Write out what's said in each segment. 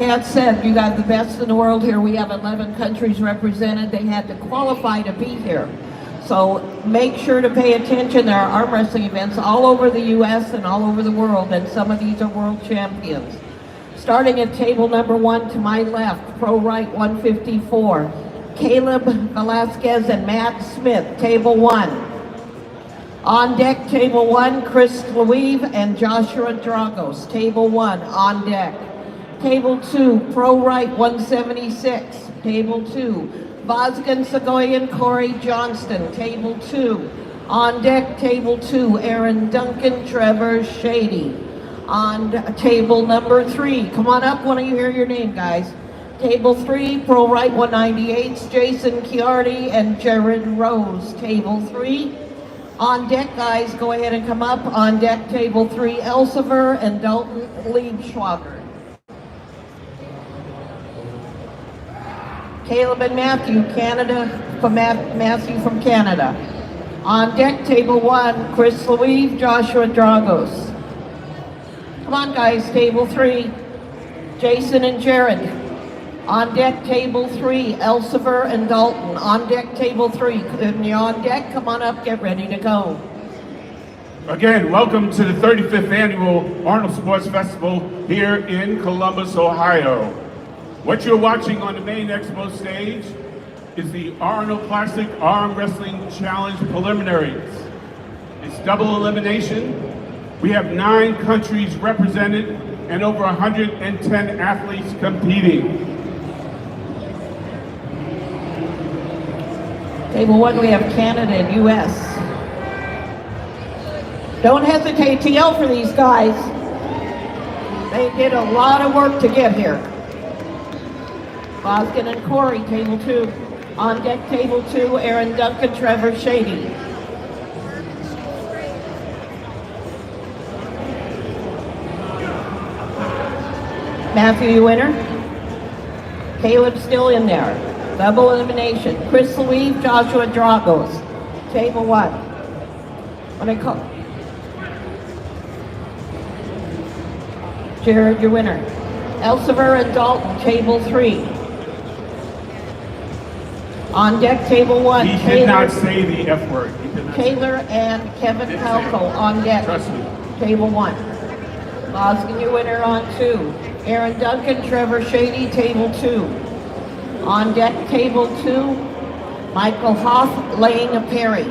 That said, you got the best in the world here. We have 11 countries represented. They had to qualify to be here. So make sure to pay attention. There are arm wrestling events all over the U.S. and all over the world, and some of these are world champions. Starting at table number 1 to my left, pro right 154, Caleb Velasquez and Matt Smith, table 1. On deck, table 1, Chris Louise and Joshua Dragos, table 1, on deck. Table 2, pro right 176, table 2, Vazgen Segoyan, Corey Johnston, table 2. On deck, table 2, Aaron Duncan, Trevor Shady. On table number 3, come on up when you hear your name, guys. Table 3, pro right 198, Jason Chiardi and Jared Rose, table 3. On deck, guys, go ahead and come up. On deck, table 3, Elsevier and Dalton Liebschwager. Caleb and Matthew, Matthew from Canada. On deck, table 1, Chris Louise, Joshua Dragos. Come on, guys, table 3, Jason and Jared. On deck, table 3, Elsevier and Dalton. On deck, table 3. When you're on deck, come on up, get ready to go. Again, welcome to the 35th Annual Arnold Sports Festival here in Columbus, Ohio. What you're watching on the main expo stage is the Arnold Classic Arm Wrestling Challenge preliminaries. It's double elimination. We have 9 countries represented and over 110 athletes competing. Table 1, we have Canada and U.S. Don't hesitate to yell for these guys. They did a lot of work to get here. Vazgen and Corey, table 2. On deck, table 2, Aaron Duncan, Trevor Shady. Matthew, you winner. Caleb still in there. Double elimination. Chris Louise, Joshua Dragos, table 1. What I call Jared, your winner. Elsevier and Dalton, table 3. On deck, table 1. He did not say the F word. Taylor and Kevin Palco on deck. Trust me. Table 1. Vazgen, your winner on 2. Aaron Duncan, Trevor Shady, table 2. On deck, table 2. Michael Hoff, Lane Perry.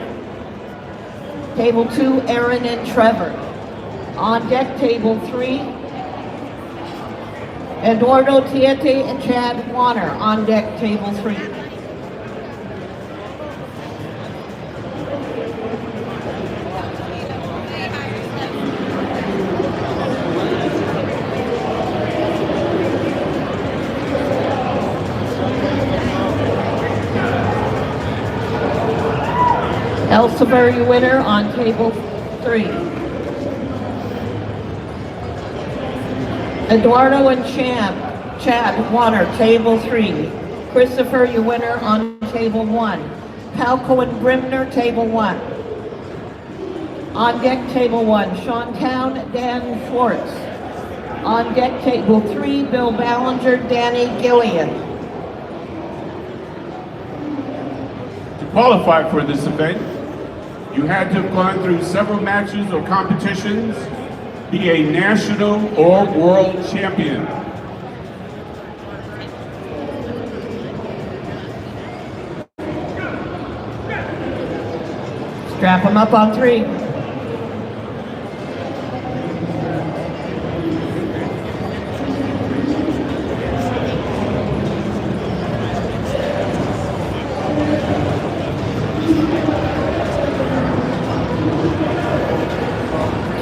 Table 2, Aaron and Trevor. On deck, table 3. Eduardo Tiete and Chad Warner. On deck, table 3. Elsevier, your winner on table 3. Eduardo and Chad Warner, table 3. Christopher, your winner on table 1. Palco and Brimner, table 1. On deck, table 1. Sean Town, Dan Schwartz. On deck, table 3. Bill Ballinger, Danny Gillian. To qualify for this event, you had to have gone through several matches or competitions, be a national or world champion. Strap them up on 3.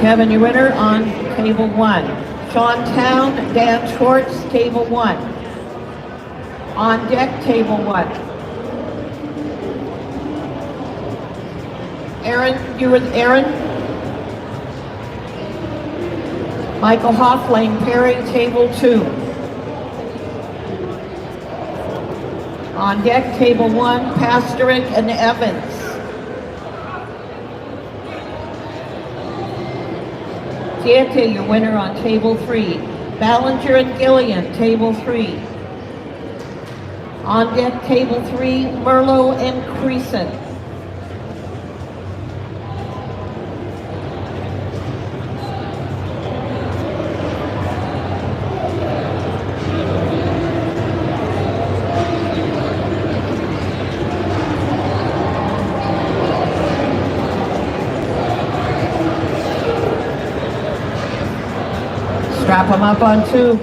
Kevin, your winner on table 1. Sean Town, Dan Schwartz, table 1. On deck, table 1. Aaron, you with Aaron? Michael Hoff, Lane Perry, table 2. On deck, table 1, Pastorik and Evans. Tiete, your winner on table 3. Ballinger and Gillian, table 3. On deck, table 3, Merlot and Creason. Strap them up on 2.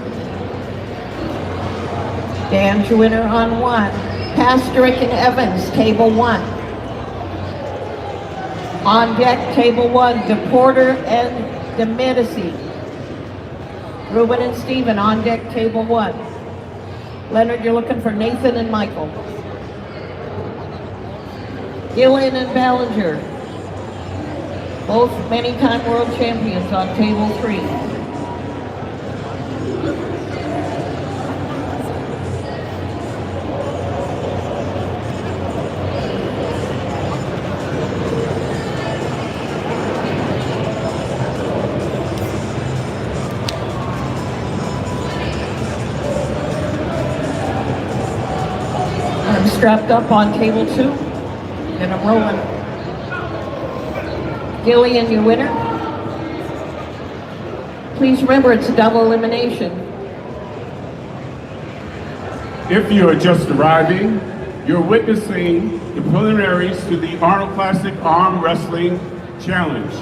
Dan Schwinner on 1. Pastrick and Evans, table 1. On deck, table 1, DePorter and DeMedici. Ruben and Stephen on deck, table 1. Leonard, you're looking for Nathan and Michael. Gillian and Ballinger, both many-time world champions on table 3. I'm strapped up on table 2, and I'm rolling. Gillian, your winner. Please remember, it's a double elimination. If you are just arriving, you're witnessing the preliminaries to the Arnold Classic Arm Wrestling Challenge.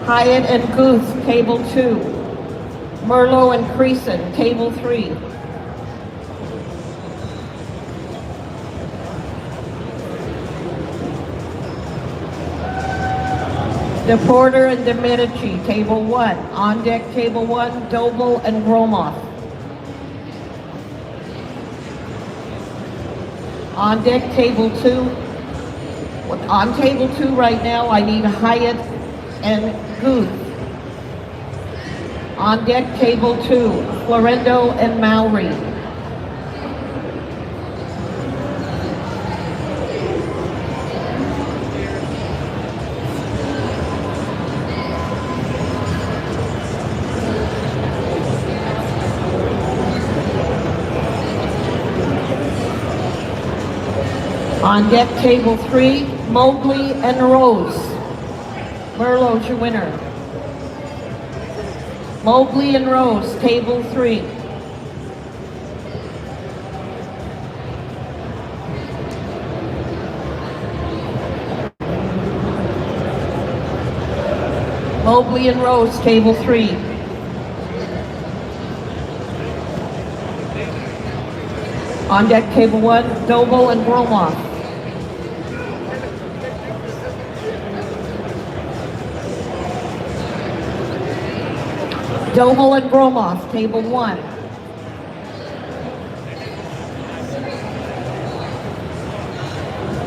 Hyatt and Guth, table 2. Merlot and Creason, table 3. DePorter and DeMedici, table 1. On deck, table 1, Doble and Gromoff. On deck, table 2. On table 2 right now, I need Hyatt and Guth. On deck, table 2, Florendo and Mowry. On deck, table 3, Mobley and Rose. Merlot's your winner. Mobley and Rose, table 3. Mobley and Rose, table 3. On deck, table 1, Doble and Gromoff. Doble and Gromoff, table 1.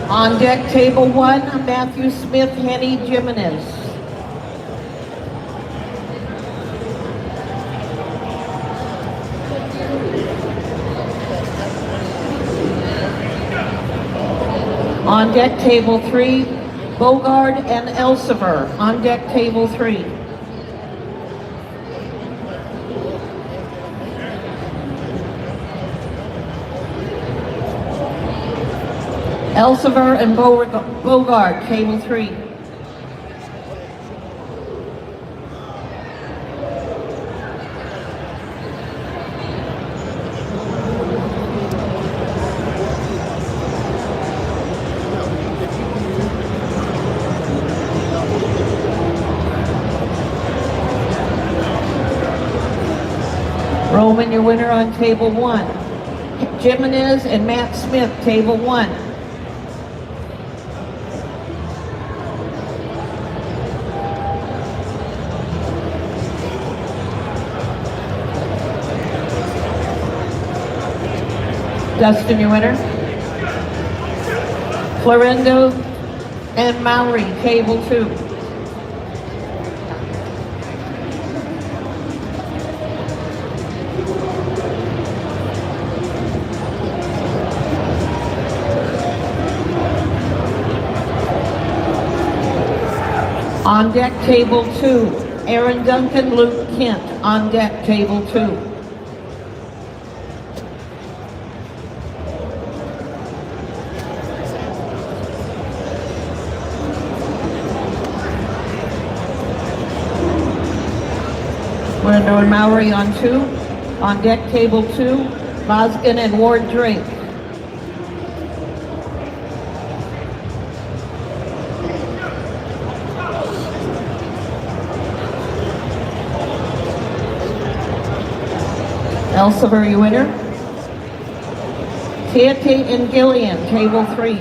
On deck, table 1, Matthew Smith, Henny Jimenez. On deck, table 3, Bogard and Elsevier. On deck, table 3. Elsevier and Bogard, table 3. Roman, your winner on table 1. Jimenez and Matt Smith, table 1. Dustin, your winner. Florendo and Mowry, table 2. On deck, table 2, Aaron Duncan, Luke Kent. On deck, table 2. We're doing Maori on 2. On deck, table 2, Voskin and Ward Drake. Elsevier, your winner. Tiati and Gillian, table 3.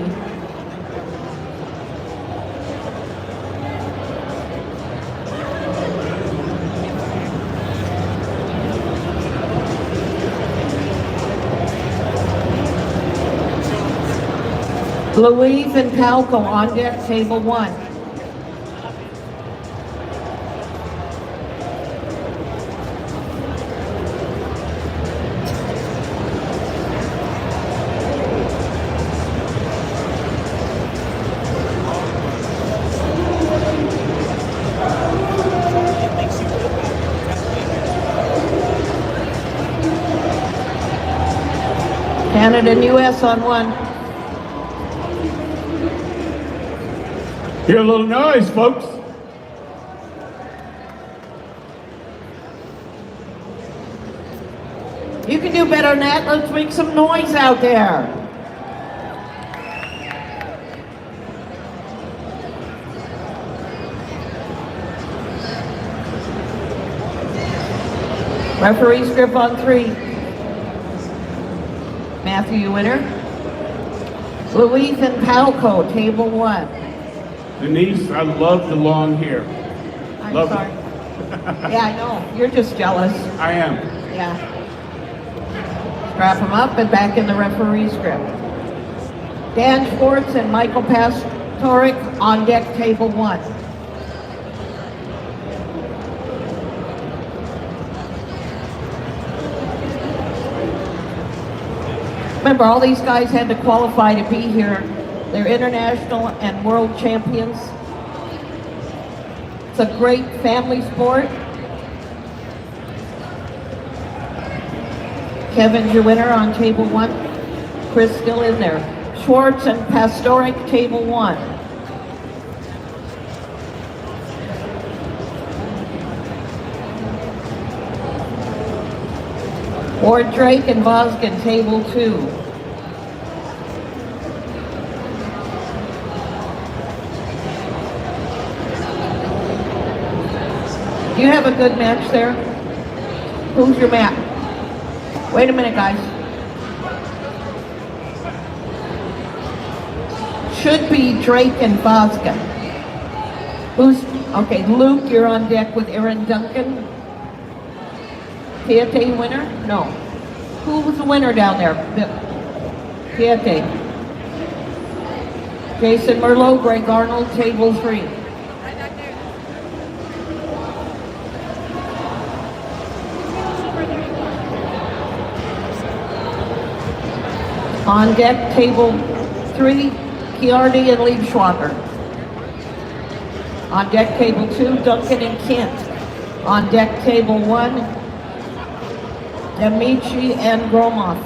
Louise and Palco on deck, table 1. Canada and US on 1. Hear a little noise, folks. You can do better than that. Let's make some noise out there. Referee script on 3. Matthew, your winner. Louise and Palco, table 1. Denise, I love the long hair. I'm Love sorry. it. Yeah, I know. You're just jealous. I am. Yeah. Strap them up and back in the referee script. Dan Schwartz and Michael Pastoric on deck, table 1. Remember, all these guys had to qualify to be here. They're international and world champions. It's a great family sport. Kevin's your winner on table 1. Chris still in there. Schwartz and Pastoric, table 1. Ward Drake and Voskin, table 2. Do you have a good match there? Who's your match? Wait a minute, guys. Should be Drake and Voskin. Okay, Luke, you're on deck with Aaron Duncan. Tiati winner? No. Who was the winner down there? Tiati. Jason Merlot, Greg Arnold, table 3. On deck, table 3, Chiardi and Liebschwager. On deck, table 2, Duncan and Kent. On deck, table 1, Demichi and Gromov.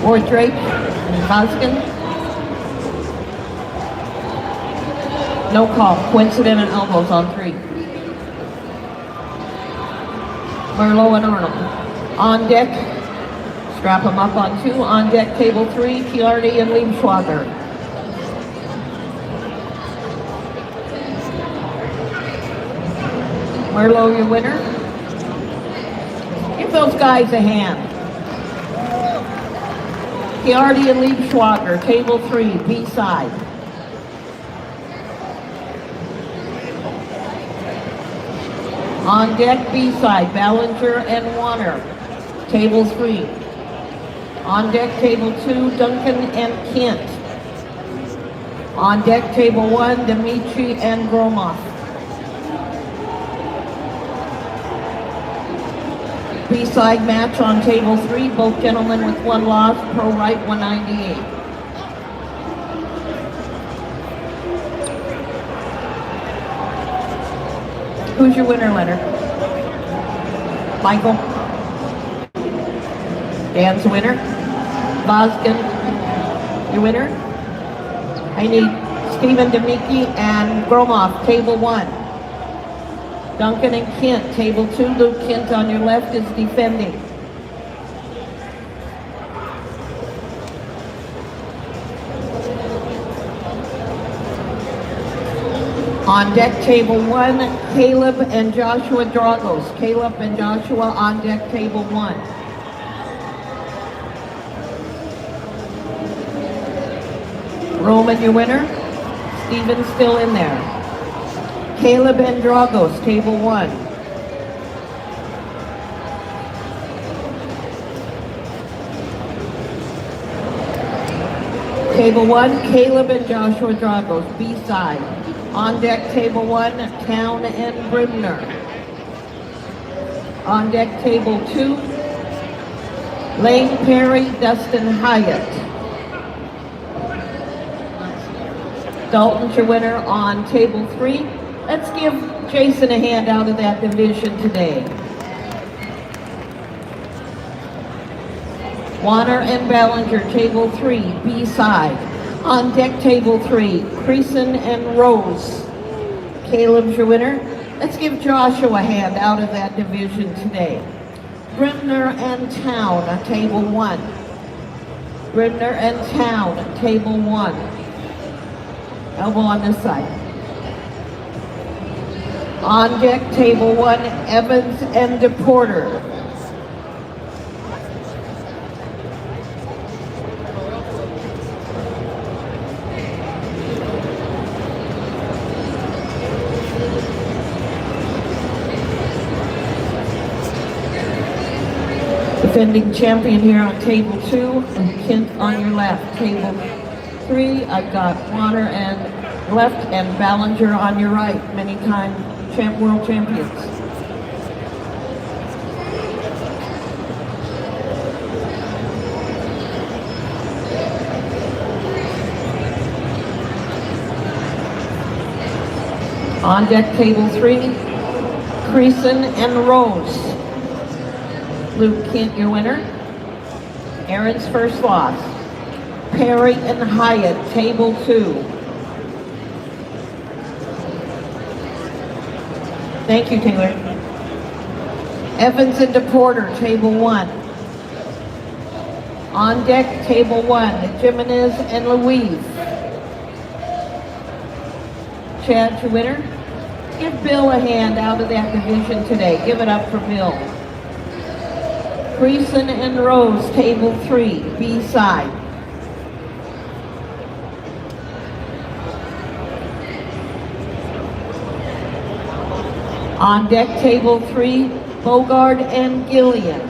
Ward Drake and Voskin. No call. Coincidental elbows on 3. Merlot and Arnold. On deck, strap them up on 2. On deck, table 3, Chiardi and Liebschwager. Merlot, your winner. Give those guys a hand. Chiardi and Liebschwager, table 3, B-side. On deck, B-side, Ballinger and Warner, table 3. On deck, table 2, Duncan and Kent. On deck, table 1, Dimitri and Gromov. B-side match on table 3, both gentlemen with 1 loss, pro right 198. Who's your winner, Leonard? Michael? Dan's winner? Voskin, your winner? I need Stephen Demicki and Gromoff, table 1. Duncan and Kent, table 2. Luke Kent on your left is defending. On deck, table 1, Caleb and Joshua Dragos. Caleb and Joshua on deck, table 1. Roman, your winner. Stephen's still in there. Caleb and Dragos, table 1. Table 1, Caleb and Joshua Dragos, B-side. On deck, table 1, Town and Brimner. On deck, table 2, Lane Perry, Dustin Hyatt. Dalton's your winner on table 3. Let's give Jason a hand out of that division today. Warner and Ballinger, table 3, B-side. On deck, table 3, Creason and Rose. Caleb's your winner. Let's give Joshua a hand out of that division today. Brimner and Town, table 1. Brimner and Town, table 1. Elbow on this side. On deck, table 1, Evans and DePorter. Defending champion here on table 2, and Kent on your left. Table 3, I've got Warner and left and Ballinger on your right, many-time world champions. On deck, table 3, Creason and Rose. Luke Kent, your winner. Aaron's first loss. Perry and Hyatt, table 2. Thank you, Taylor. Evans and DePorter, table 1. On deck, table 1, Jimenez and Louise. Chad, your winner. Give Bill a hand out of that division today. Give it up for Bill. Creason and Rose, table 3, B-side. On deck, table 3, Bogard and Gillian.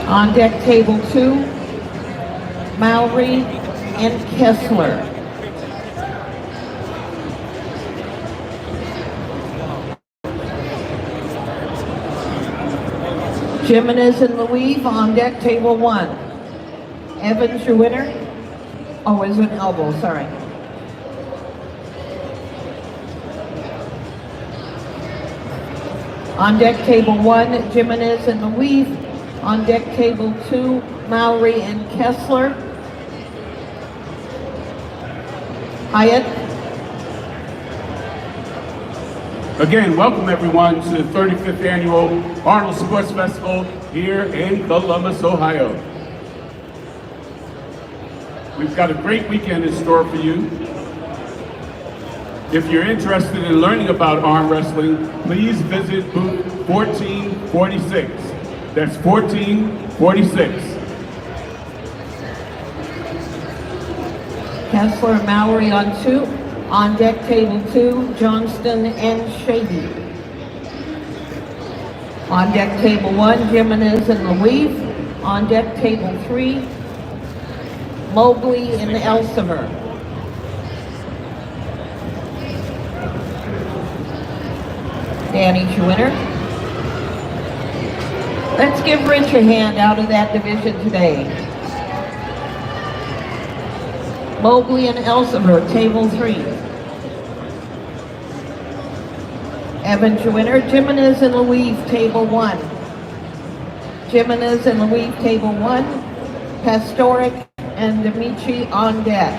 On deck, table 2, Mowry and Kessler. Jimenez and Louise on deck, table 1. Evans, your winner. Oh, it was an elbow, sorry. On deck, table 1, Jimenez and Louise. On deck, table 2, Mowry and Kessler. Hyatt. Again, welcome everyone to the 35th Annual Arnold Sports Festival here in Columbus, Ohio. We've got a great weekend in store for you. If you're interested in learning about arm wrestling, please visit booth 1446. That's 1446. Kessler and Mowry on 2. On deck, table 2, Johnston and Shady. On deck, table 1, Jimenez and Louise. On deck, table 3, Mobley and Elsevier. Danny's your winner. Let's give Rich a hand out of that division today. Mobley and Elsevier, table 3. Evans your winner. Jimenez and Louise, table 1. Jimenez and Louise, table 1. Pastoric and Demichi on deck.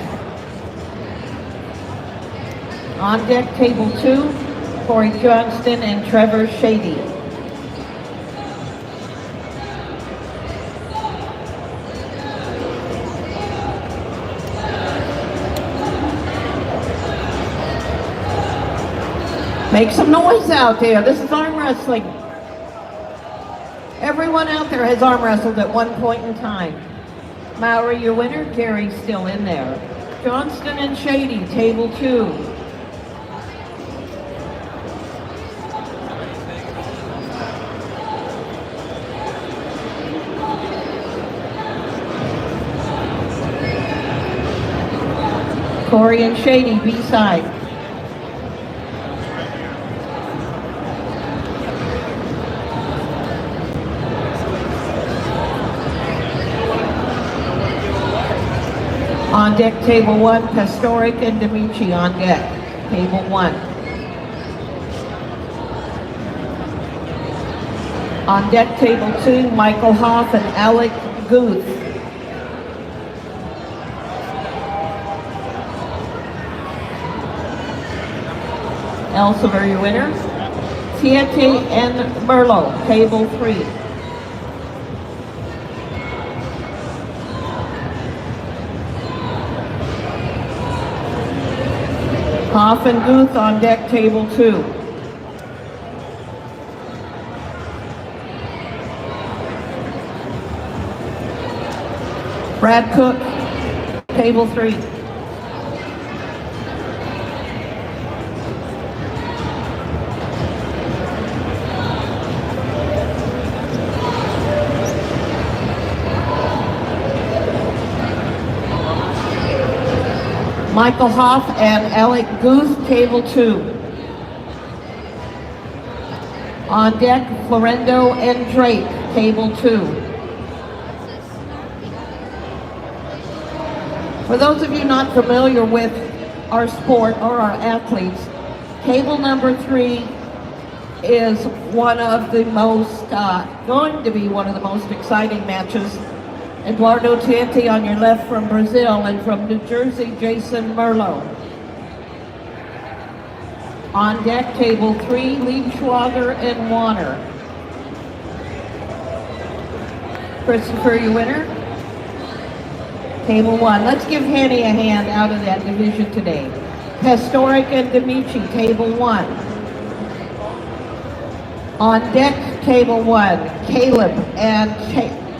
On deck, table 2, Corey Johnston and Trevor Shady. Make some noise out there. This is arm wrestling. Everyone out there has arm wrestled at one point in time. Mowry, your winner. Gary's still in there. Johnston and Shady, table 2. Corey and Shady, B-side. On deck, table 1, Pastoric and Demichi on deck, table 1. On deck, table 2, Michael Hoff and Alec Guth. Elsevier, your winner. Tieti and Merlot, table 3. Hoff and Guth on deck, table 2. Brad Cook, table 3. Michael Hoff and Alec Guth, table 2. On deck, Florendo and Drake, table 2. For those of you not familiar with our sport or our athletes, table number 3 is one of the most, going to be one of the most exciting matches. Eduardo Tieti on your left from Brazil, and from New Jersey, Jason Merlot. On deck, table 3, Liebschwager and Warner. Christopher, your winner. Table 1. Let's give Henny a hand out of that division today. Pastoric and Demichi, table 1. On deck, table 1, Caleb and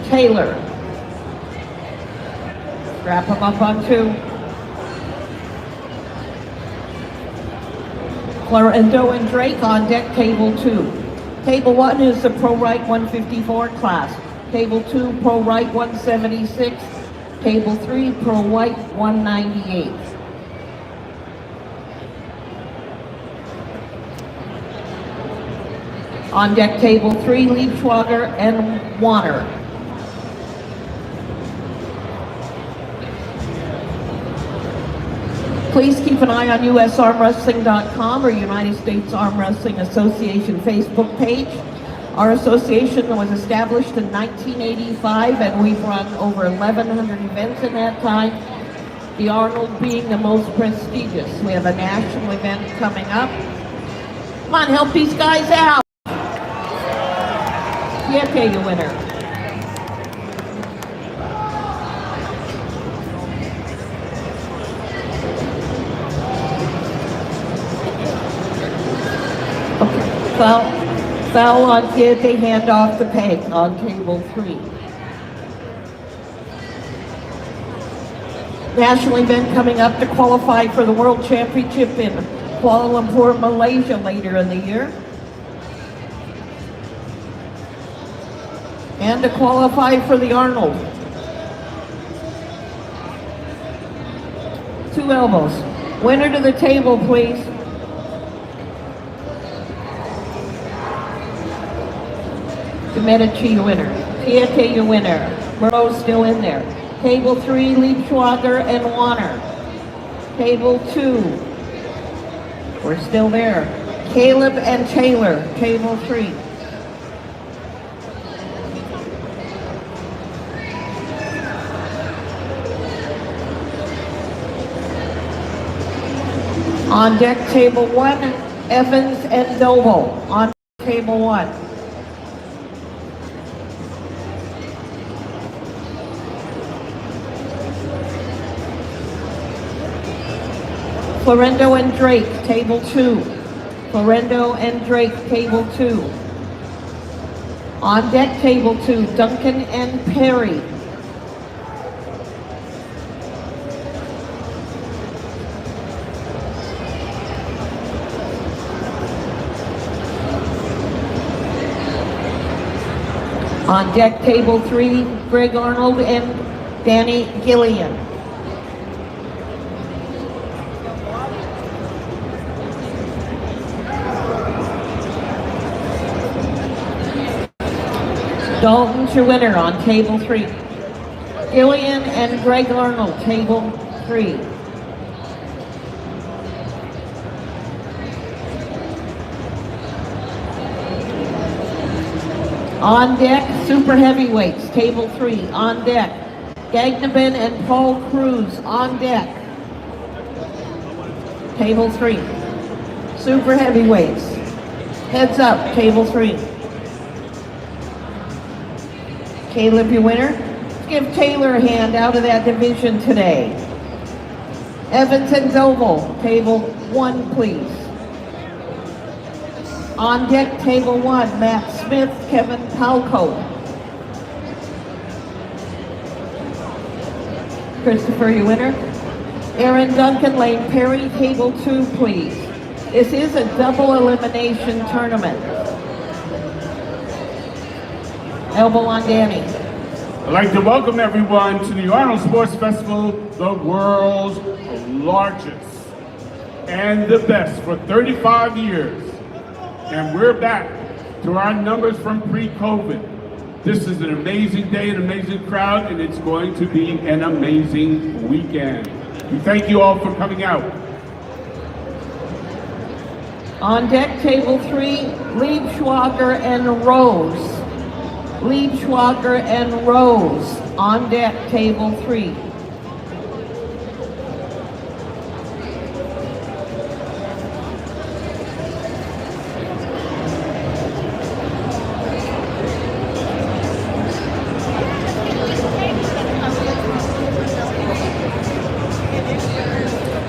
Taylor. Wrap them up on 2. Florendo and Drake on deck, table 2. Table 1 is the Pro Right 154 class. Table 2, Pro Right 176. Table 3, Pro White 198. On deck, table 3, Liebschwager and Warner. Please keep an eye on USArmWrestling.com or United States Arm Wrestling Association Facebook page. Our association was established in 1985 and we've run over 1,100 events in that time, the Arnold being the most prestigious. We have a national event coming up. Come on, help these guys out. Siete, your winner. Foul on Siete, hand off the peg on table 3. National event coming up to qualify for the World Championship in Kuala Lumpur, Malaysia later in the year. And to qualify for the Arnold. 2 elbows. Winner to the table, please. De Medici, your winner. Piete, your winner. Burrow's still in there. Table 3, Liebschwager and Warner. Table 2, we're still there. Caleb and Taylor, table 3. On deck, table 1, Evans and Doble. On table 1. Florendo and Drake, table 2. Florendo and Drake, table 2. On deck, table 2, Duncan and Perry. On deck, table 3, Greg Arnold and Danny Gillian. Dalton's your winner on table 3. Gillian and Greg Arnold, table 3. On deck, super heavyweights, table 3. On deck, Gagnaben and Paul Cruz on deck. Table 3. Super heavyweights. Heads up, table 3. Caleb, your winner. Let's give Taylor a hand out of that division today. Evans and Doble, table 1, please. On deck, table 1, Matt Smith, Kevin Palco. Christopher, your winner. Aaron Duncan, Lane Perry, table 2, please. This is a double elimination tournament. Elbow on Danny. I'd like to welcome everyone to the Arnold Sports Festival, the world's largest and the best for 35 years. And we're back to our numbers from pre-COVID. This is an amazing day, an amazing crowd, and it's going to be an amazing weekend. We thank you all for coming out. On deck, table 3, Liebschwager and Rose. Liebschwager and Rose on deck, table 3.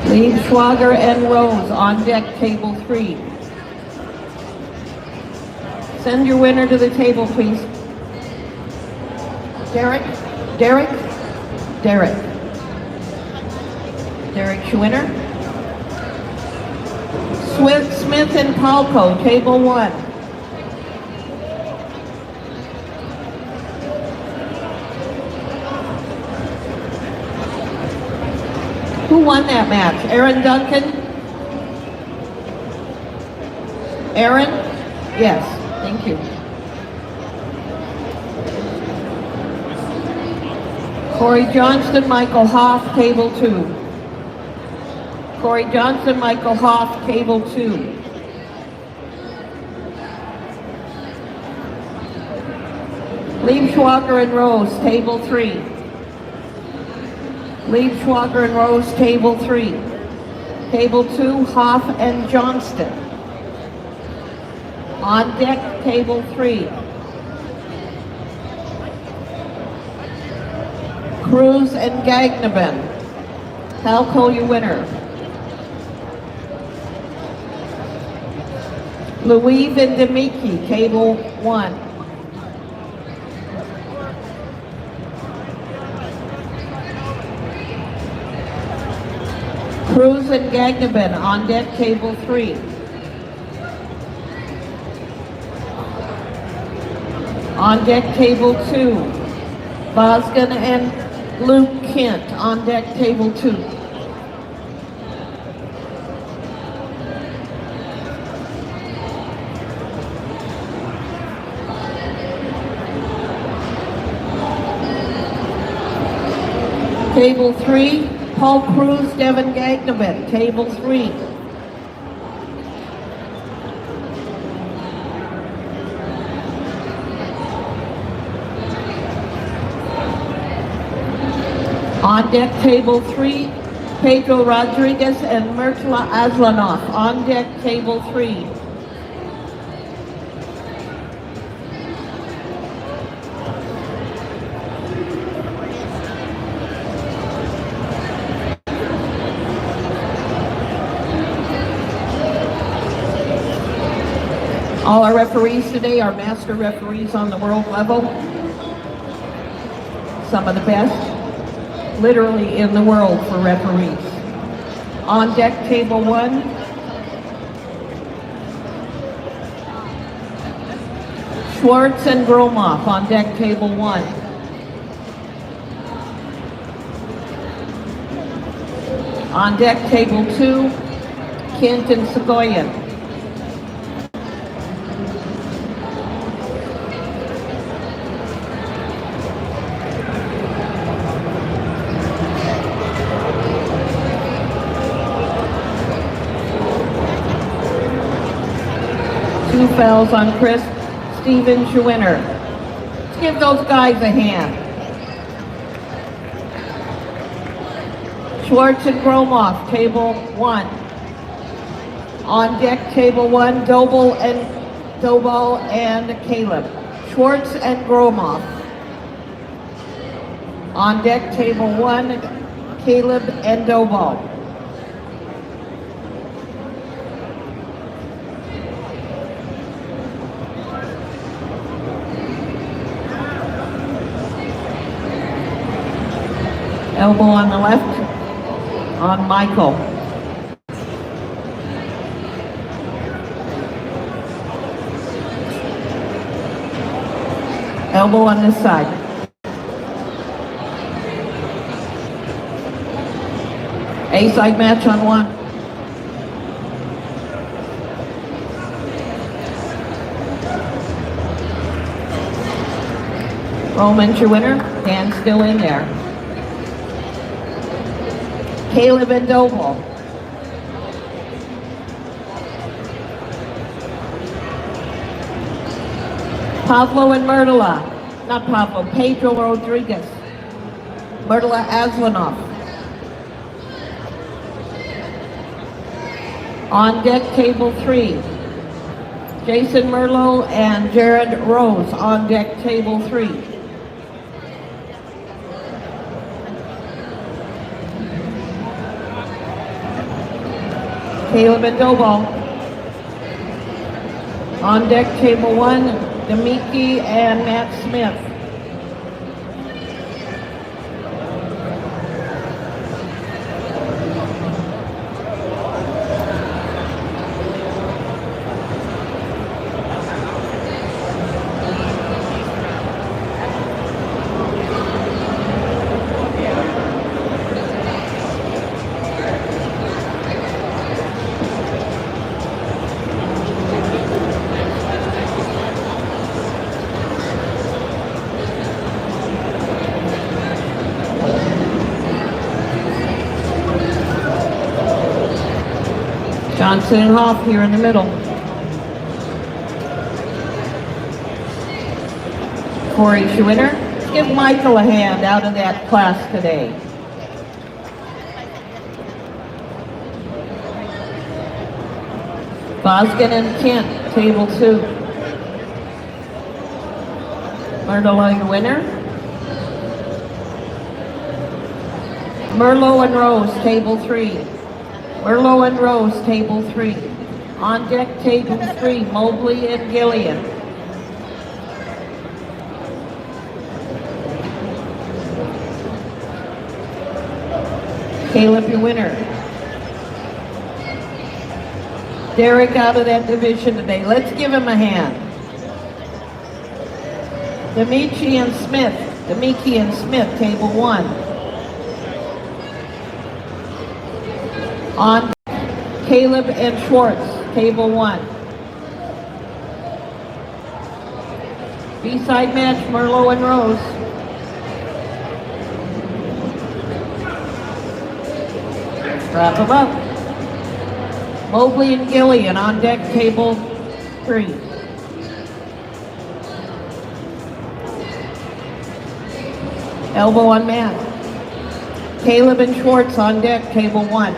Liebschwager and Rose on deck, table 3. Send your winner to the table, please. Derek, Derek's your winner. Smith and Palco, table 1. Who won that match? Aaron Duncan? Aaron? Yes, thank you. Corey Johnston, Michael Hoff, table 2. Corey Johnston, Michael Hoff, table 2. Liebschwager and Rose, table 3. Liebschwager and Rose, table 3. Table 2, Hoff and Johnston. On deck, table 3. Cruz and Gagnaben. Palco, your winner. Louise and Demiki, table 1. Cruz and Gagnaben on deck, table 3. On deck, table 2. Bosgan and Luke Kent on deck, table 2. Table 3, Paul Cruz, Devin Gagnovic, Table 3. On deck, Table 3, Pedro Rodriguez and Murtala Aslanov. On deck, Table 3. All our referees today are master referees on the world level. Some of the best, literally in the world for referees. On deck, Table 1. Schwartz and Gromoff on deck, Table 1. On deck, Table 2, Kent and Segoyan. Two fouls on Chris, Steven Schwinner. Let's give those guys a hand. Schwartz and Gromoff, Table 1. On deck, Table 1, Dobal and Caleb. Schwartz and Gromoff. On deck, Table 1, Caleb and Dobal. Elbow on the left, on Michael. Elbow on this side. A-side match on one. Roman's your winner, Dan's still in there. Caleb and Dobal. Pablo and Murtala. Not Pablo, Pedro Rodriguez. Murtala Aslanov. On deck, Table 3. Jason Merlo and Jared Rose. On deck, Table 3. Caleb and Dobal. On deck, Table 1, Demiki and Matt Smith. Johnson and Hoff here in the middle. Corey Schwinner. Give Michael a hand out of that class today. Boskin and Kent, Table 2. Murtala, your winner. Merlo and Rose, Table 3. Merlo and Rose, Table 3. On deck, Table 3, Mobley and Gillian. Caleb, your winner. Derek out of that division today. Let's give him a hand. Demiki and Smith, Table 1. On Caleb and Schwartz, Table 1. B-side match, Merlo and Rose. Wrap them up. Mobley and Gillian on deck, table 3. Elbow on mat. Caleb and Schwartz on deck, table 1.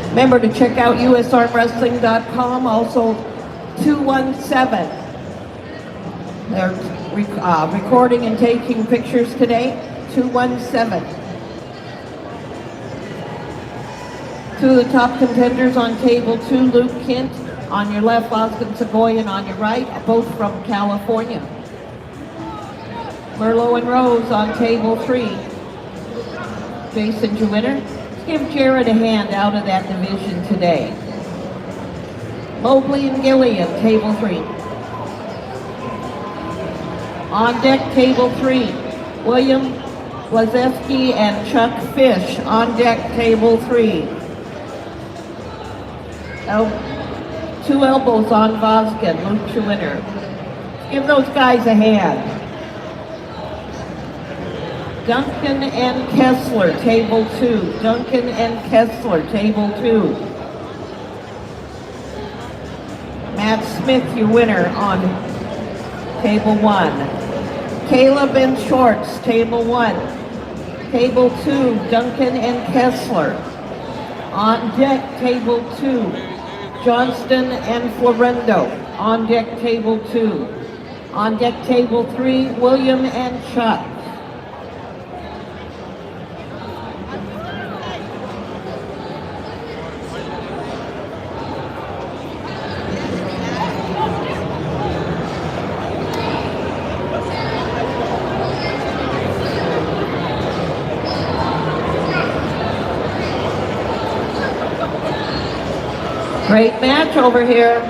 Remember to check out usarmwrestling.com, also 217. They're recording and taking pictures today, 217. 2 of the top contenders on table 2, Luke Kint on your left, Oscar Segoyan on your right, both from California. Merlot and Rose on table 3. Jason Jewinner. Give Jared a hand out of that division today. Mobley and Gillian, table 3. On deck, table 3. William Blazeski and Chuck Fish on deck, table 3. 2 elbows on Voskin, Luke Schwinner. Give those guys a hand. Duncan and Kessler, table 2. Duncan and Kessler, table 2. Matt Smith, your winner on table 1. Caleb and Schwartz, table 1. Table 2, Duncan and Kessler. On deck, table 2. Johnston and Florendo, on deck, table 2. On deck, table 3, William and Chuck. Great match over here.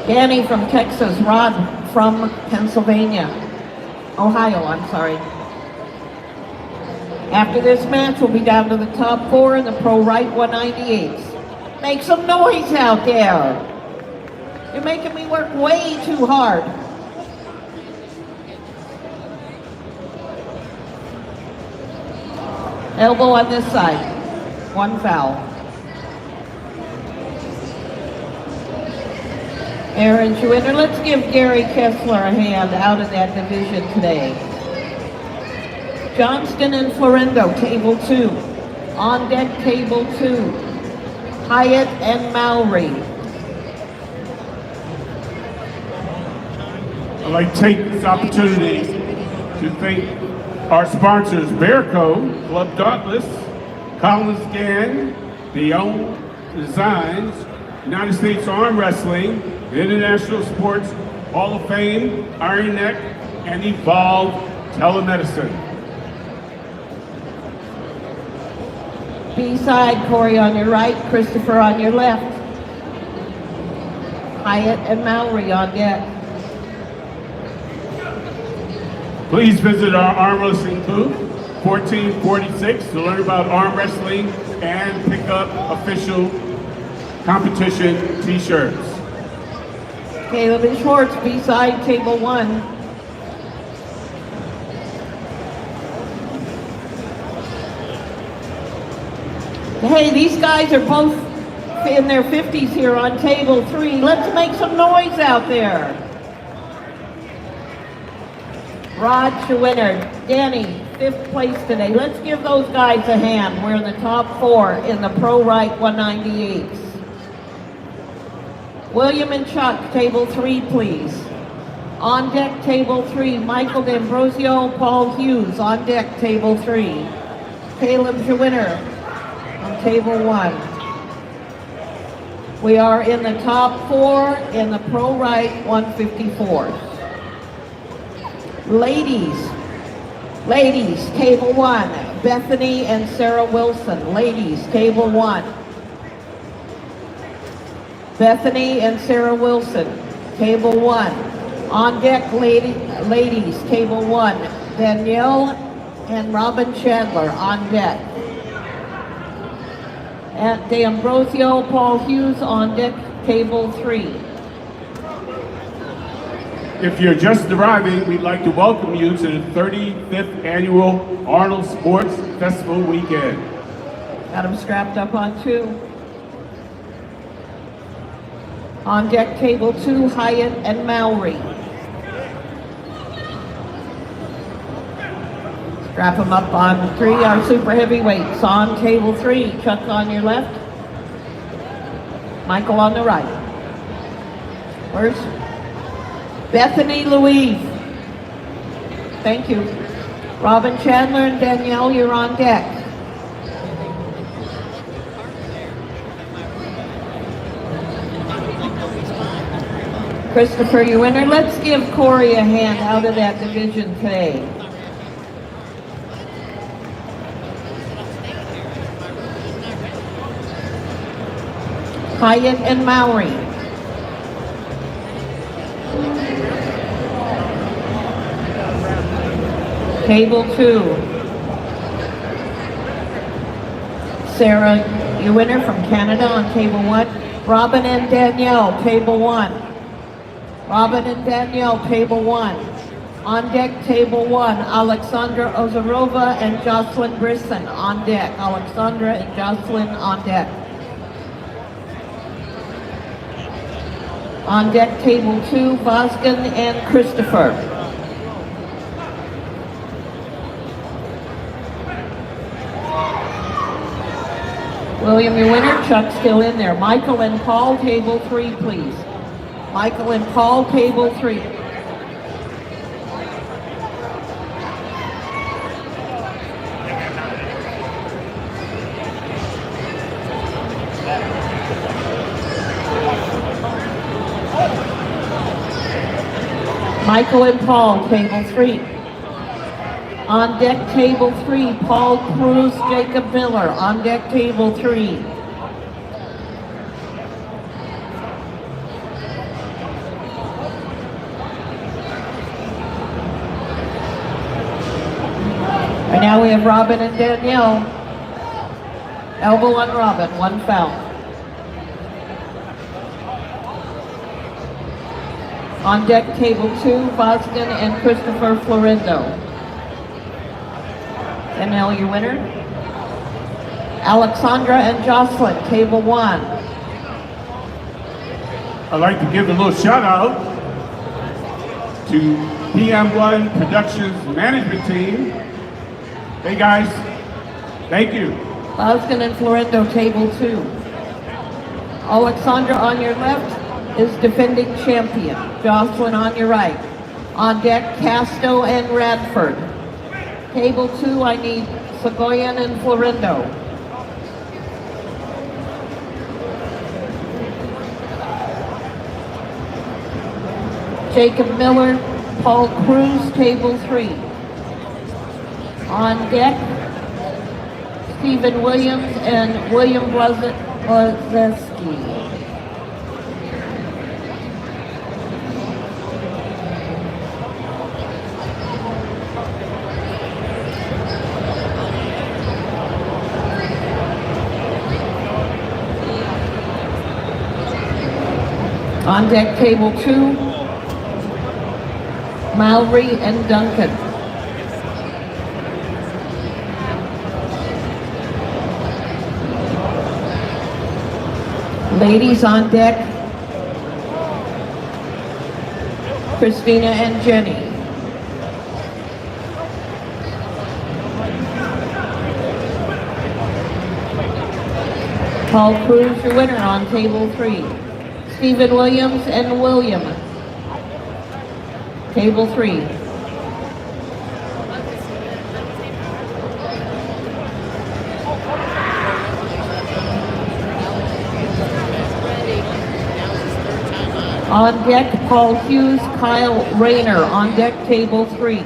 Danny from Texas, Rod from Pennsylvania. Ohio, I'm sorry. After this match, we'll be down to the top 4 in the Pro Right 198s. Make some noise out there. You're making me work way too hard. Elbow on this side. 1 foul. Aaron Schwinner, let's give Gary Kessler a hand out of that division today. Johnston and Florendo, table 2. On deck, table 2. Hyatt and Mowry. I'd like to take this opportunity to thank our sponsors, Bearco, Club Dauntless, Collins Gann, Beyond Designs, United States Arm Wrestling, the International Sports Hall of Fame, Iron Neck, and Evolve Telemedicine. B-side, Corey on your right, Christopher on your left. Hyatt and Mowry on deck. Please visit our arm wrestling booth, 1446, to learn about arm wrestling and pick up official competition t-shirts. Caleb and Schwartz, B-side, table 1. Hey, these guys are both in their 50s here on table 3. Let's make some noise out there. Rod Schwinner, Danny, 5th place today. Let's give those guys a hand. We're in the top 4 in the Pro Right 198s. William and Chuck, table 3, please. On deck, table 3, Michael D'Ambrosio, Paul Hughes. On deck, table 3. Caleb Schwinner on table 1. We are in the top 4 in the Pro Right 154. Ladies, table 1, Bethany and Sarah Wilson. Ladies, table 1. Bethany and Sarah Wilson, table 1. On deck, ladies, table 1. Danielle and Robin Chandler on deck. At D'Ambrosio, Paul Hughes on deck, table 3. If you're just arriving, we'd like to welcome you to the 35th Annual Arnold Sports Festival Weekend. Got them strapped up on 2. On deck, table 2, Hyatt and Mowry. Strap them up on 3, our super heavyweights. On table 3, Chuck on your left, Michael on the right. Where's Bethany Louise? Thank you. Robin Chandler and Danielle, you're on deck. Christopher, your winner. Let's give Corey a hand out of that division today. Hyatt and Mowry. Table 2. Sarah, your winner from Canada on table 1. Robin and Danielle, table 1. Robin and Danielle, table 1. On deck, table 1, Alexandra Ozarova and Jocelyn Brisson on deck. Alexandra and Jocelyn on deck. On deck, table 2, Vosgen and Christopher. William, your winner. Chuck's still in there. Michael and Paul, table 3, please. Michael and Paul, table 3. Michael and Paul, table 3. On deck, table 3, Paul Cruz, Jacob Miller. On deck, table 3. And now we have Robin and Danielle. Elbow on Robin, 1 foul. On deck, table 2, Vosgen and Christopher Florindo. Danielle, your winner. Alexandra and Jocelyn, table 1. I'd like to give a little shout out to PM1 Productions Management Team. Hey guys, thank you. Vosgen and Florindo, table 2. Alexandra on your left is defending champion. Jocelyn on your right. On deck, Casto and Radford. Table 2, I need Segoyan and Florindo. Jacob Miller, Paul Cruz, table 3. On deck, Stephen Williams and William Blazeski. On deck, table 2, Mowry and Duncan. Ladies on deck, Christina and Jenny. Paul Cruz, your winner on table 3. Stephen Williams and William. Table 3. On deck, Paul Hughes, Kyle Rayner. On deck, table 3.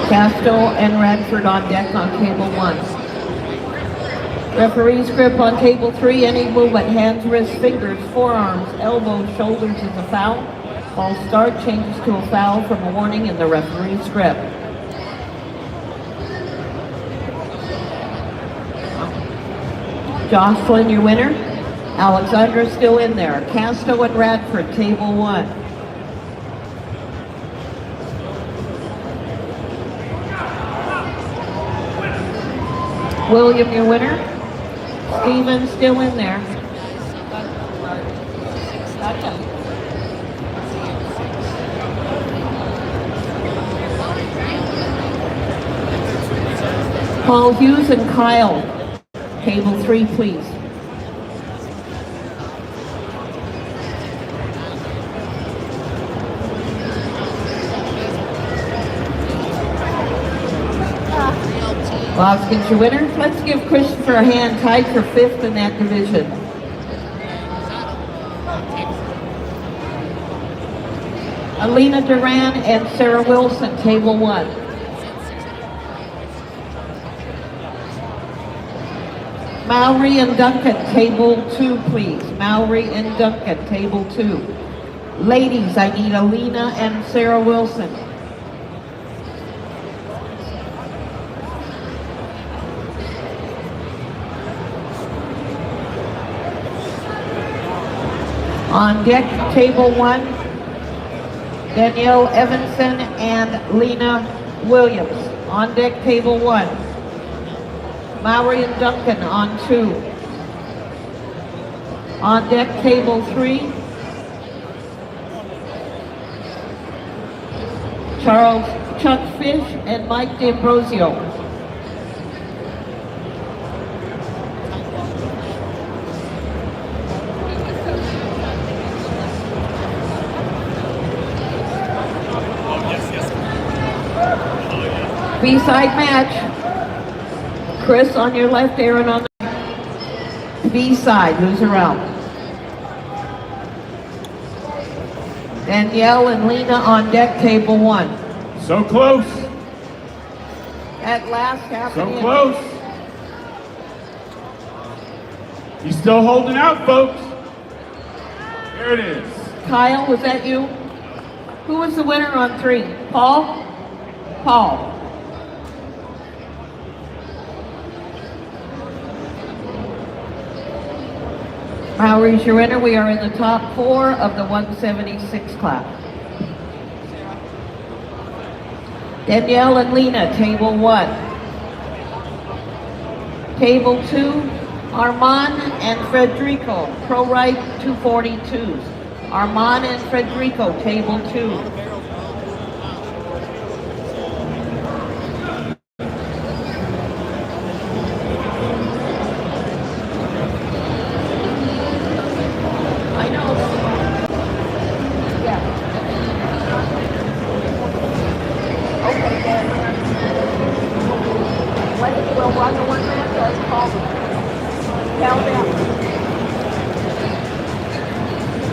Casto and Radford on deck on table 1. Referee's grip on table 3. Any movement, hands, wrists, fingers, forearms, elbows, shoulders is a foul. False start changes to a foul from a warning in the referee's grip. Jocelyn, your winner. Alexandra still in there. Casto and Radford, table 1. William, your winner. Stephen still in there. Paul Hughes and Kyle, table 3, please. Loskins, your winner. Let's give Christopher a hand, tied for 5th in that division. Alina Duran and Sarah Wilson, table 1. Mowry and Duncan, table 2, please. Mowry and Duncan, table 2. Ladies, I need Alina and Sarah Wilson. On deck, table 1, Danielle Evanson and Lena Williams. On deck, table 1. Mowry and Duncan on 2. On deck, table 3. Charles Chuck Fish and Mike D'Ambrosio. B-side match. Chris on your left, Aaron on the B-side. Who's around? Danielle and Lena on deck, table 1. So close. At last, half So an close. He's still holding out, folks. There it is. Kyle, was that you? Who was the winner on 3? Paul? Paul. Mowry's your winner. We are in the top 4 of the 176 class. Danielle and Lena, table 1. Table 2, Armand and Federico, pro right 242s. Armand and Federico, table 2.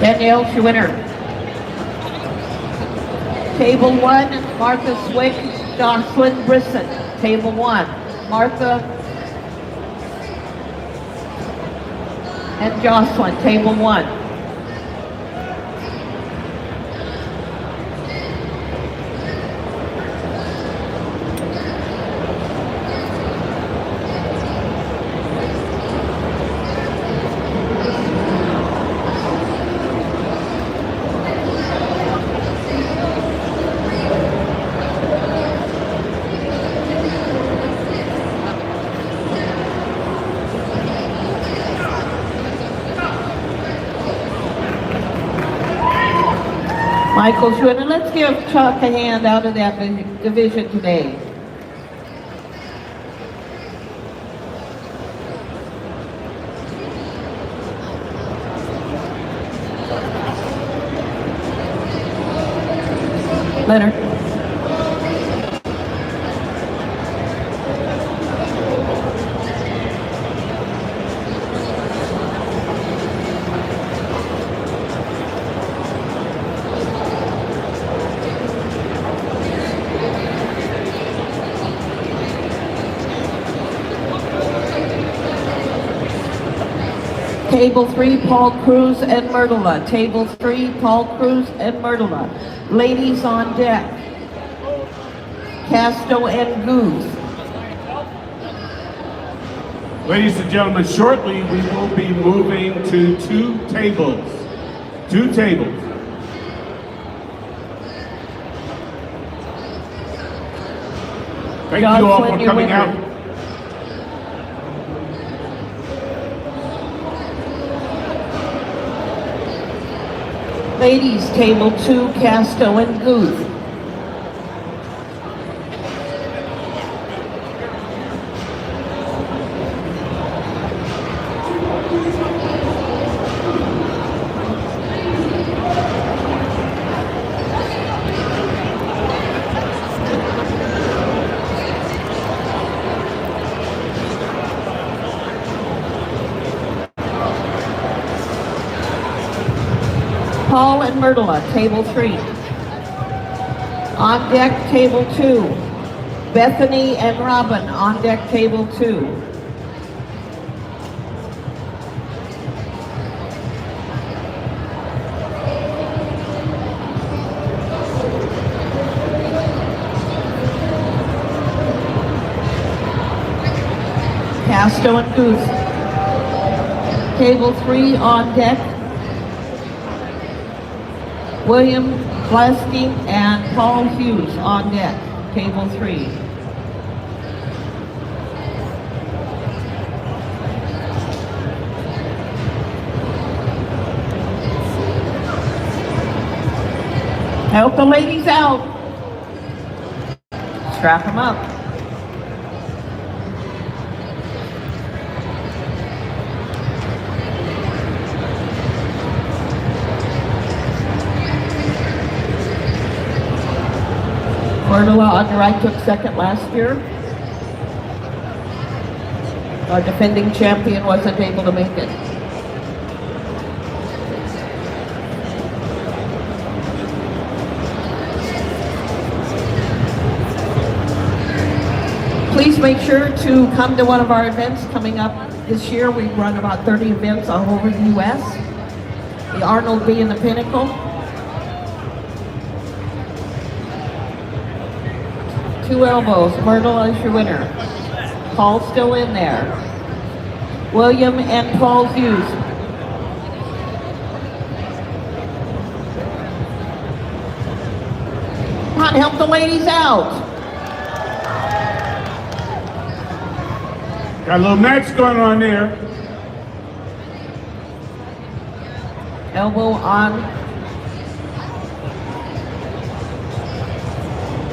Danielle's your winner. Table 1, Martha Swick, Jocelyn Brisson. Table 1, Martha and Jocelyn, table 1. Michael's winner. Let's give Chuck a hand out of that division today. Leonard. Table 3, Paul Cruz and Myrtla. Table 3, Paul Cruz and Myrtla. Ladies on deck, Casto and Goose. Ladies and gentlemen, shortly we will be moving to two tables. Two tables. Thank you all for coming out. Ladies, table 2, Casto and Guth. Paul and Myrtla, table 3. On deck, table 2. Bethany and Robin, on deck, table 2. Casto and Guth. Table 3 on deck. William Glasky and Paul Hughes on deck, table 3. Help the ladies out. Strap them up. Myrtla on the right took second last year. Our defending champion wasn't able to make it. Please make sure to come to one of our events coming up this year. We run about 30 events all over the U.S. The Arnold being the pinnacle. Two elbows, Myrtla is your winner. Paul's still in there. William and Paul Hughes. Come on, help the ladies out. Got a little match going on there. Elbow on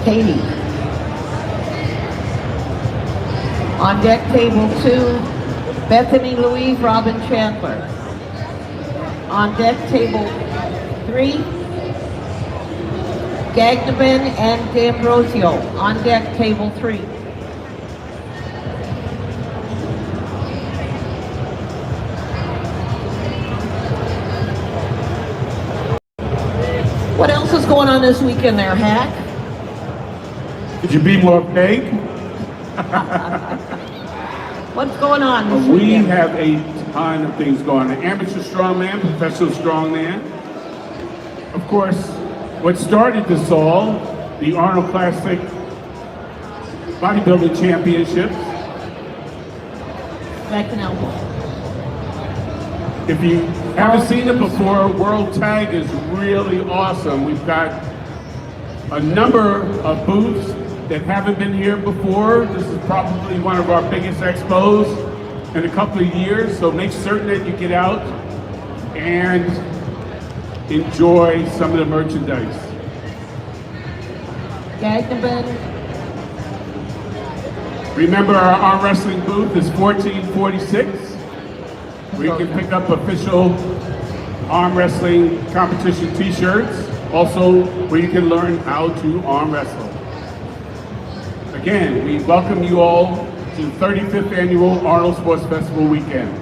Katie. On deck, table 2, Bethany Louise, Robin Chandler. On deck, table 3, Gagnaban and D'Ambrosio. On deck, table 3. What else is going on this weekend there, Hack? Could you be more vague? What's going on this We weekend? have a ton of things going on. Amateur strongman, professional strongman. Of course, what started this all, the Arnold Classic bodybuilding championships. Back and elbow. If you haven't seen it before, World Tag is really awesome. We've got a number of booths that haven't been here before. This is probably one of our biggest expos in a couple of years, so make certain that you get out and enjoy some of the merchandise. Gagnaban. Remember, our arm wrestling booth is 1446, where you can pick up official arm wrestling competition t-shirts, also where you can learn how to arm wrestle. Again, we welcome you all to the 35th Annual Arnold Sports Festival weekend.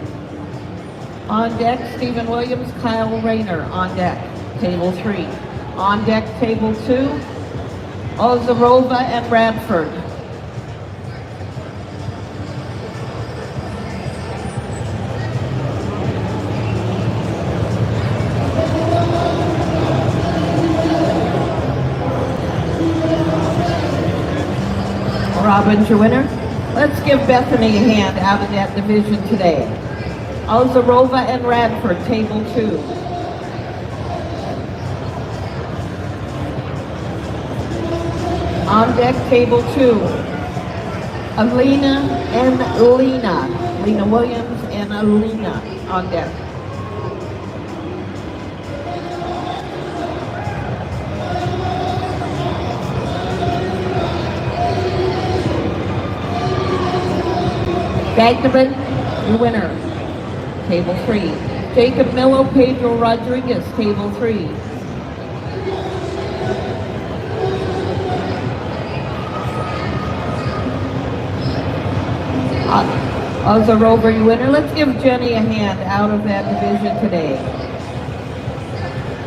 On deck, Stephen Williams, Kyle Rayner. On deck, table 3. On deck, table 2, Ozarova and Radford. Robin's your winner. Let's give Bethany a hand out of that division today. Ozarova and Radford, table 2. On deck, table 2. Alina and Lena. Lena Williams and Alina on deck. Bagdaman, your winner, table 3. Jacob Milo, Pedro Rodriguez, table 3. Ozarova, your winner. Let's give Jenny a hand out of that division today.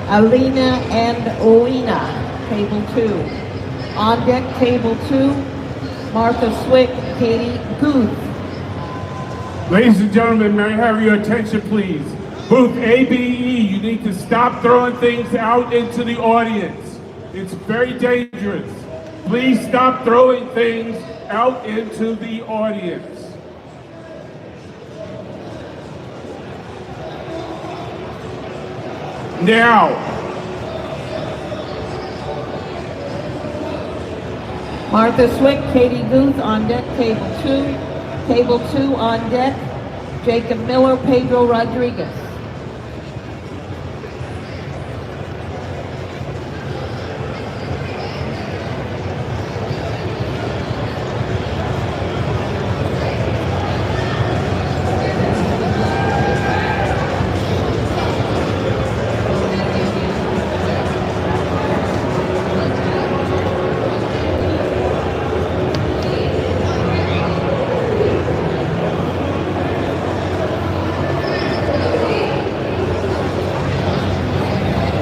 Alina and Lena, table 2. On deck, table 2. Martha Swick, Katie Guth. Ladies and gentlemen, may I have your attention, please? Booth ABE, you need to stop throwing things out into the audience. It's very dangerous. Please stop throwing things out into the audience. Now, Martha Swick, Katie Guth on deck, table 2. Table 2 on deck, Jacob Miller, Pedro Rodriguez.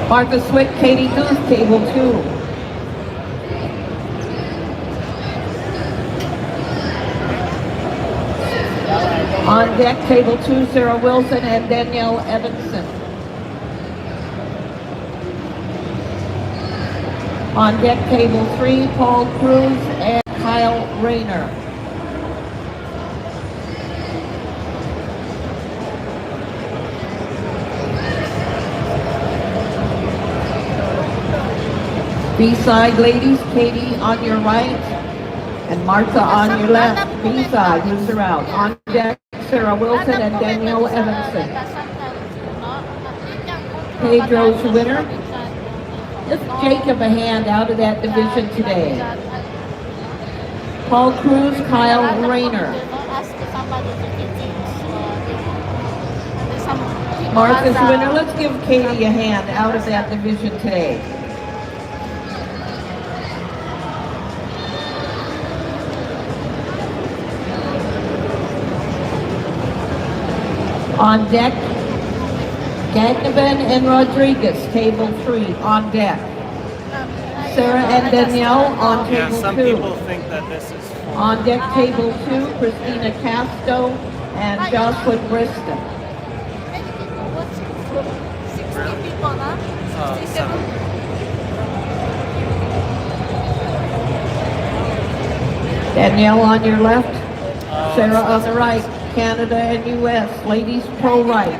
Martha Swick, Katie Guth, table 2. On deck, table 2, Sarah Wilson and Danielle Evanson. On deck, table 3, Paul Cruz and Kyle Rayner. B-side, ladies, Katie on your right and Martha on your left. B-side, moves her out. On deck, Sarah Wilson and Danielle Evanson. Pedro's your winner. Give Jacob a hand out of that division today. Paul Cruz, Kyle Rayner. Martha's winner. Let's give Katie a hand out of that division today. On deck, Gagnaban and Rodriguez, table 3, on deck. Sarah and Danielle on table 2. Some people think that this is for... On deck, table 2, Christina Casto and Jocelyn Briston. 60 people, huh? 67. Danielle on your left, Sarah on the right. Canada and U.S. Ladies pro right.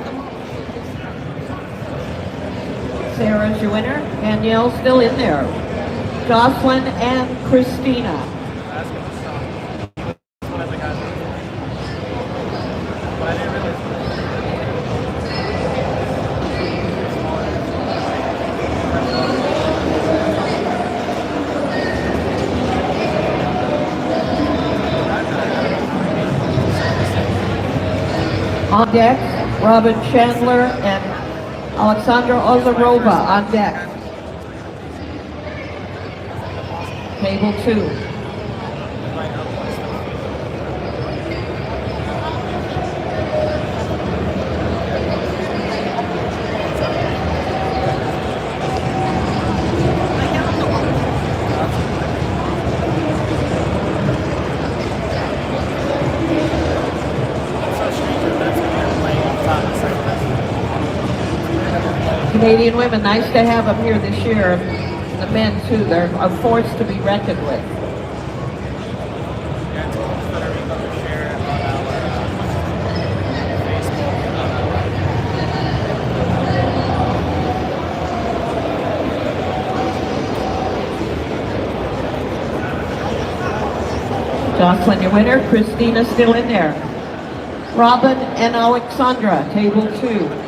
Sarah's your winner. Danielle's still in there. Jocelyn and Christina. On deck, Robin Chandler and Alexandra Ozarova on deck. Table 2. Canadian women, nice to have them here this year. The men too, they're a force to be reckoned with. Jocelyn, your winner. Christina still in there. Robin and Alexandra, table 2.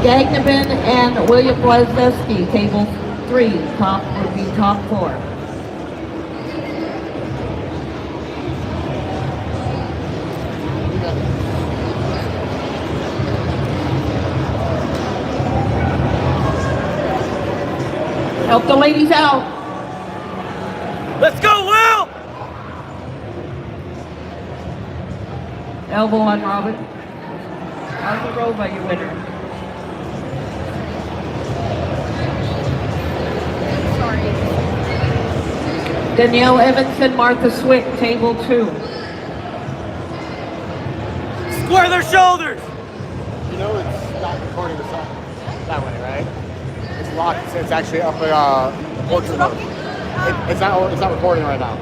Gagnabin and William Blazewski, table 3, top would be top 4. Help the ladies out. Let's go, Will! Elbow on Robin. Arnold, your winner. Danielle Evanson, Martha Swick, table 2. Square their shoulders! You know it's not recording the song that way, right? It's locked. It's actually up in portrait mode. It's not recording right now.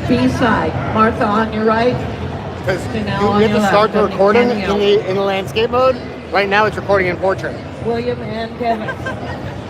B-side, Martha on your right. Because you Janelle on have your to start the left, recording Danielle. in the landscape mode. Right now it's recording in portrait. William and Kevin.